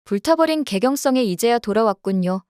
불타버린 개경성에 이제야 돌아왔군요.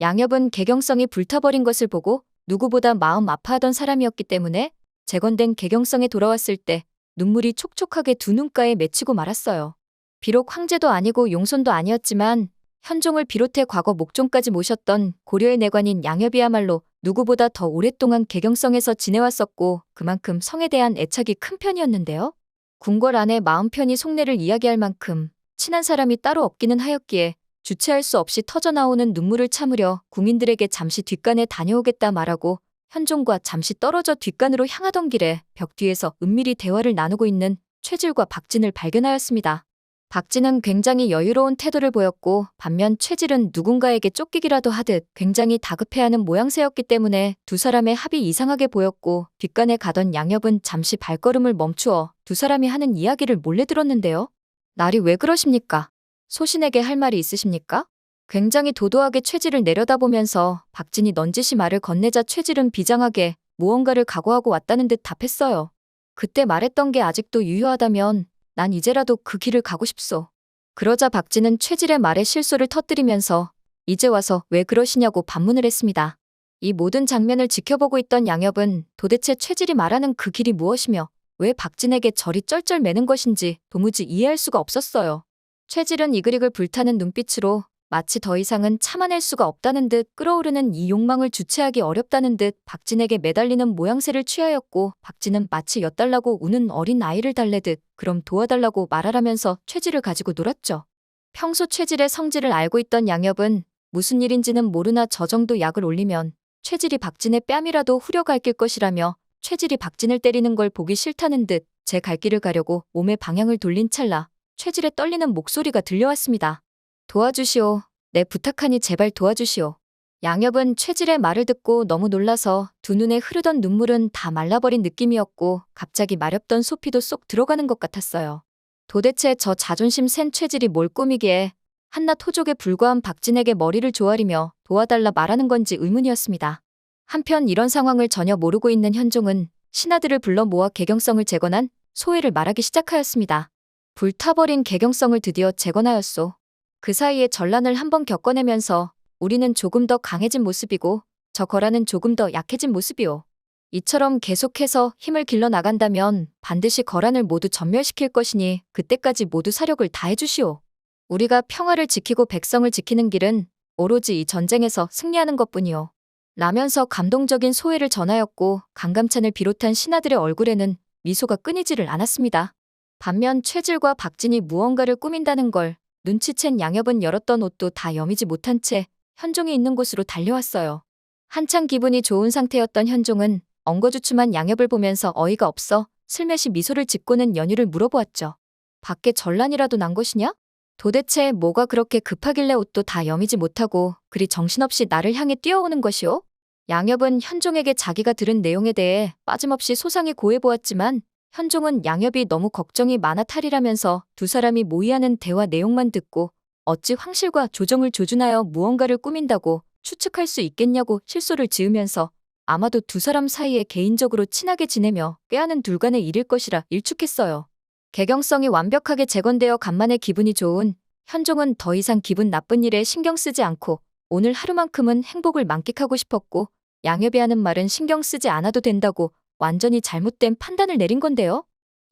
양협은 개경성이 불타버린 것을 보고 누구보다 마음 아파하던 사람이었기 때문에 재건된 개경성에 돌아왔을 때 눈물이 촉촉하게 두 눈가에 맺히고 말았어요. 비록 황제도 아니고 용손도 아니었지만 현종을 비롯해 과거 목종까지 모셨던 고려의 내관인 양협이야말로 누구보다 더 오랫동안 개경성에서 지내왔었고 그만큼 성에 대한 애착이 큰 편이었는데요. 궁궐 안에 마음 편히 속내를 이야기할 만큼 친한 사람이 따로 없기는 하였기에 주체할 수 없이 터져나오는 눈물을 참으려 국민들에게 잠시 뒷간에 다녀오겠다 말하고 현종과 잠시 떨어져 뒷간으로 향하던 길에 벽 뒤에서 은밀히 대화를 나누고 있는 최질과 박진을 발견하였습니다. 박진은 굉장히 여유로운 태도를 보였고 반면 최질은 누군가에게 쫓기기라도 하듯 굉장히 다급해하는 모양새였기 때문에 두 사람의 합이 이상하게 보였고 뒷간에 가던 양협은 잠시 발걸음을 멈추어 두 사람이 하는 이야기를 몰래 들었는데요. 날이 왜 그러십니까? 소신에게 할 말이 있으십니까? 굉장히 도도하게 최질을 내려다보면서 박진이 넌지시 말을 건네자 최질은 비장하게 무언가를 각오하고 왔다는 듯 답했어요. 그때 말했던 게 아직도 유효하다면 난 이제라도 그 길을 가고 싶소. 그러자 박진은 최질의 말에 실소를 터뜨리면서 이제 와서 왜 그러시냐고 반문을 했습니다. 이 모든 장면을 지켜보고 있던 양협은 도대체 최질이 말하는 그 길이 무엇이며 왜 박진에게 저리 쩔쩔매는 것인지 도무지 이해할 수가 없었어요. 최질은 이글이글 불타는 눈빛으로 마치 더 이상은 참아낼 수가 없다는 듯 끓어오르는 이 욕망을 주체하기 어렵다는 듯 박진에게 매달리는 모양새를 취하였고 박진은 마치 엿달라고 우는 어린 아이를 달래듯 그럼 도와달라고 말하라면서 최질을 가지고 놀았죠. 평소 최질의 성질을 알고 있던 양협은 무슨 일인지는 모르나 저 정도 약을 올리면 최질이 박진의 뺨이라도 후려갈길 것이라며 최질이 박진을 때리는 걸 보기 싫다는 듯 제 갈 길을 가려고 몸의 방향을 돌린 찰나 최질의 떨리는 목소리가 들려왔습니다. 도와주시오. 내 부탁하니 제발 도와주시오. 양협은 최질의 말을 듣고 너무 놀라서 두 눈에 흐르던 눈물은 다 말라버린 느낌이었고 갑자기 마렵던 소피도 쏙 들어가는 것 같았어요. 도대체 저 자존심 센 최질이 뭘 꾸미기에 한낱 토족에 불과한 박진에게 머리를 조아리며 도와달라 말하는 건지 의문이었습니다. 한편 이런 상황을 전혀 모르고 있는 현종은 신하들을 불러 모아 개경성을 재건한 소회를 말하기 시작하였습니다. 불타버린 개경성을 드디어 재건하였소. 그 사이에 전란을 한번 겪어내면서 우리는 조금 더 강해진 모습이고 저 거란은 조금 더 약해진 모습이오. 이처럼 계속해서 힘을 길러 나간다면 반드시 거란을 모두 전멸시킬 것이니 그때까지 모두 사력을 다해주시오. 우리가 평화를 지키고 백성을 지키는 길은 오로지 이 전쟁에서 승리하는 것뿐이오. 라면서 감동적인 소회를 전하였고 강감찬을 비롯한 신하들의 얼굴에는 미소가 끊이지를 않았습니다. 반면 최질과 박진이 무언가를 꾸민다는 걸 눈치챈 양협은 열었던 옷도 다 여미지 못한 채 현종이 있는 곳으로 달려왔어요. 한창 기분이 좋은 상태였던 현종은 엉거주춤한 양협을 보면서 어이가 없어 슬며시 미소를 짓고는 연유를 물어보았죠. 밖에 전란이라도 난 것이냐? 도대체 뭐가 그렇게 급하길래 옷도 다 여미지 못하고 그리 정신없이 나를 향해 뛰어오는 것이오? 양협은 현종에게 자기가 들은 내용에 대해 빠짐없이 소상히 고해보았지만 현종은 양협이 너무 걱정이 많아 탈이라면서 두 사람이 모의하는 대화 내용만 듣고 어찌 황실과 조정을 조준하여 무언가를 꾸민다고 추측할 수 있겠냐고 실소를 지으면서 아마도 두 사람 사이에 개인적으로 친하게 지내며 꾀하는 둘간의 일일 것이라 일축했어요. 개경성이 완벽하게 재건되어 간만에 기분이 좋은 현종은 더 이상 기분 나쁜 일에 신경 쓰지 않고 오늘 하루만큼은 행복을 만끽하고 싶었고 양협이 하는 말은 신경 쓰지 않아도 된다고 완전히 잘못된 판단을 내린 건데요.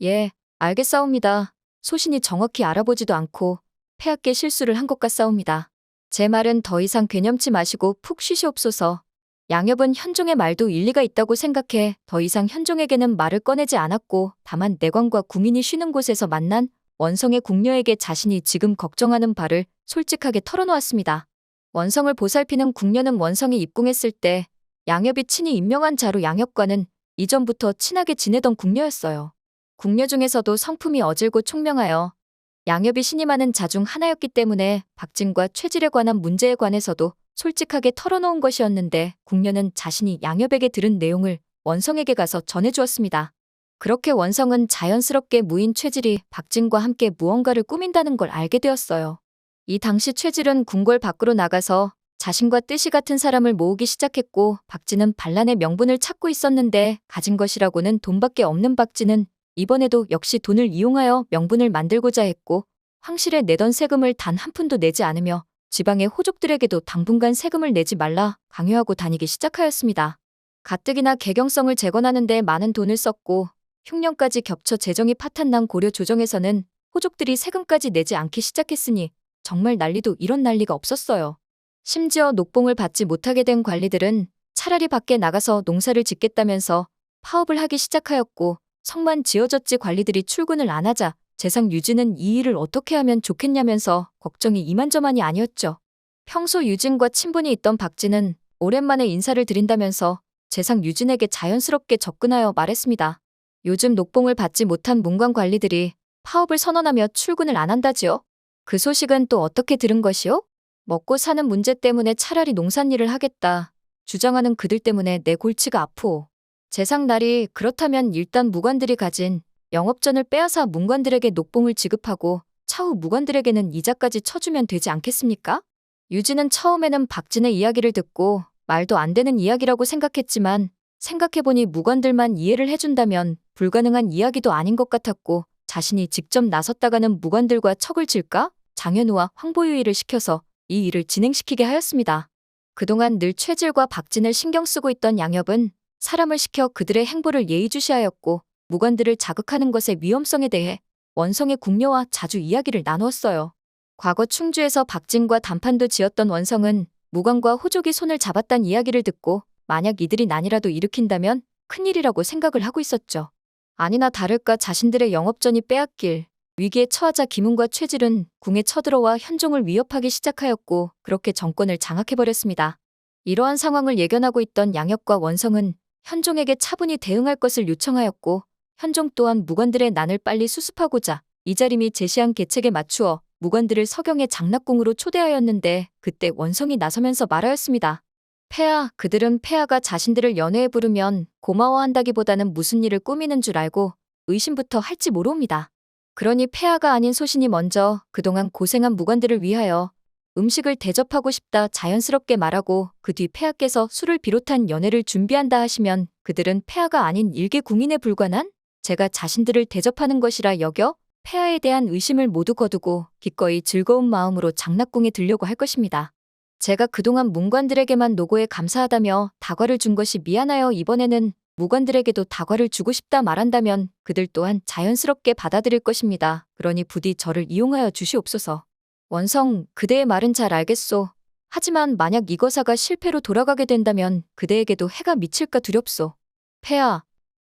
예, 알겠사옵니다. 소신이 정확히 알아보지도 않고 폐하께 실수를 한 것 같사옵니다. 제 말은 더 이상 괴념치 마시고 푹 쉬시옵소서. 양협은 현종의 말도 일리가 있다고 생각해 더 이상 현종에게는 말을 꺼내지 않았고 다만 내관과 구민이 쉬는 곳에서 만난 원성의 궁녀에게 자신이 지금 걱정하는 바를 솔직하게 털어놓았습니다. 원성을 보살피는 궁녀는 원성이 입궁했을 때 양협이 친히 임명한 자로 양협과는 이전부터 친하게 지내던 궁녀였어요. 궁녀 중에서도 성품이 어질고 총명하여 양협이 신임하는 자 중 하나였기 때문에 박진과 최질에 관한 문제에 관해서도 솔직하게 털어놓은 것이었는데 궁녀는 자신이 양협에게 들은 내용을 원성에게 가서 전해주었습니다. 그렇게 원성은 자연스럽게 무인 최질이 박진과 함께 무언가를 꾸민다는 걸 알게 되었어요. 이 당시 최질은 궁궐 밖으로 나가서 자신과 뜻이 같은 사람을 모으기 시작했고 박진은 반란의 명분을 찾고 있었는데 가진 것이라고는 돈밖에 없는 박진은 이번에도 역시 돈을 이용하여 명분을 만들고자 했고 황실에 내던 세금을 단 한 푼도 내지 않으며 지방의 호족들에게도 당분간 세금을 내지 말라 강요하고 다니기 시작하였습니다. 가뜩이나 개경성을 재건하는 데 많은 돈을 썼고 흉년까지 겹쳐 재정이 파탄난 고려 조정에서는 호족들이 세금까지 내지 않기 시작했으니 정말 난리도 이런 난리가 없었어요. 심지어 녹봉을 받지 못하게 된 관리들은 차라리 밖에 나가서 농사를 짓겠다면서 파업을 하기 시작하였고 성만 지어졌지 관리들이 출근을 안 하자 재상 유진은 이 일을 어떻게 하면 좋겠냐면서 걱정이 이만저만이 아니었죠. 평소 유진과 친분이 있던 박진은 오랜만에 인사를 드린다면서 재상 유진에게 자연스럽게 접근하여 말했습니다. 요즘 녹봉을 받지 못한 문관 관리들이 파업을 선언하며 출근을 안 한다지요? 그 소식은 또 어떻게 들은 것이요? 먹고 사는 문제 때문에 차라리 농산일을 하겠다 주장하는 그들 때문에 내 골치가 아프오. 재상날이 그렇다면 일단 무관들이 가진 영업전을 빼앗아 문관들에게 녹봉을 지급하고 차후 무관들에게는 이자까지 쳐주면 되지 않겠습니까? 유진은 처음에는 박진의 이야기를 듣고 말도 안 되는 이야기라고 생각했지만 생각해보니 무관들만 이해를 해준다면 불가능한 이야기도 아닌 것 같았고 자신이 직접 나섰다가는 무관들과 척을 질까? 장현우와 황보유이를 시켜서 이 일을 진행시키게 하였습니다. 그동안 늘 최질과 박진을 신경 쓰고 있던 양협은 사람을 시켜 그들의 행보를 예의주시하였고 무관들을 자극하는 것의 위험성에 대해 원성의 궁녀와 자주 이야기를 나누었어요. 과거 충주에서 박진과 단판도 지었던 원성은 무관과 호족이 손을 잡았단 이야기를 듣고 만약 이들이 난이라도 일으킨다면 큰일이라고 생각을 하고 있었죠. 아니나 다를까 자신들의 영업전이 빼앗길 위기에 처하자 김훈과 최질은 궁에 쳐들어와 현종을 위협하기 시작하였고 그렇게 정권을 장악해버렸습니다. 이러한 상황을 예견하고 있던 양협과 원성은 현종에게 차분히 대응할 것을 요청하였고 현종 또한 무관들의 난을 빨리 수습하고자 이자림이 제시한 계책에 맞추어 무관들을 서경의 장락궁으로 초대하였는데 그때 원성이 나서면서 말하였습니다. 폐하, 그들은 폐하가 자신들을 연회에 부르면 고마워한다기보다는 무슨 일을 꾸미는 줄 알고 의심부터 할지 모르옵니다. 그러니 폐하가 아닌 소신이 먼저 그동안 고생한 무관들을 위하여 음식을 대접하고 싶다 자연스럽게 말하고 그 뒤 폐하께서 술을 비롯한 연회를 준비한다 하시면 그들은 폐하가 아닌 일개 궁인에 불과한 제가 자신들을 대접하는 것이라 여겨 폐하에 대한 의심을 모두 거두고 기꺼이 즐거운 마음으로 장락궁에 들려고 할 것입니다. 제가 그동안 문관들에게만 노고에 감사하다며 다과를 준 것이 미안하여 이번에는 무관들에게도 다과를 주고 싶다 말한다면 그들 또한 자연스럽게 받아들일 것입니다. 그러니 부디 저를 이용하여 주시옵소서. 원성, 그대의 말은 잘 알겠소. 하지만 만약 이 거사가 실패로 돌아가게 된다면 그대에게도 해가 미칠까 두렵소. 폐하,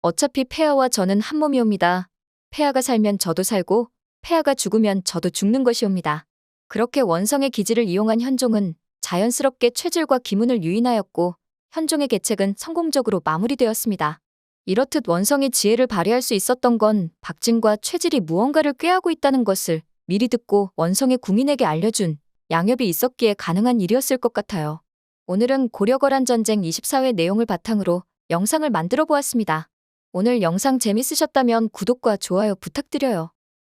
어차피 폐하와 저는 한 몸이옵니다. 폐하가 살면 저도 살고 폐하가 죽으면 저도 죽는 것이옵니다. 그렇게 원성의 기지를 이용한 현종은 자연스럽게 최질과 기문을 유인하였고 현종의 계책은 성공적으로 마무리되었습니다. 이렇듯 원성이 지혜를 발휘할 수 있었던 건 박진과 최질이 무언가를 꾀하고 있다는 것을 미리 듣고 원성의 궁인에게 알려준 양협이 있었기에 가능한 일이었을 것 같아요. 오늘은 고려거란 전쟁 24회 내용을 바탕으로 영상을 만들어 보았습니다. 오늘 영상 재밌으셨다면 구독과 좋아요 부탁드려요.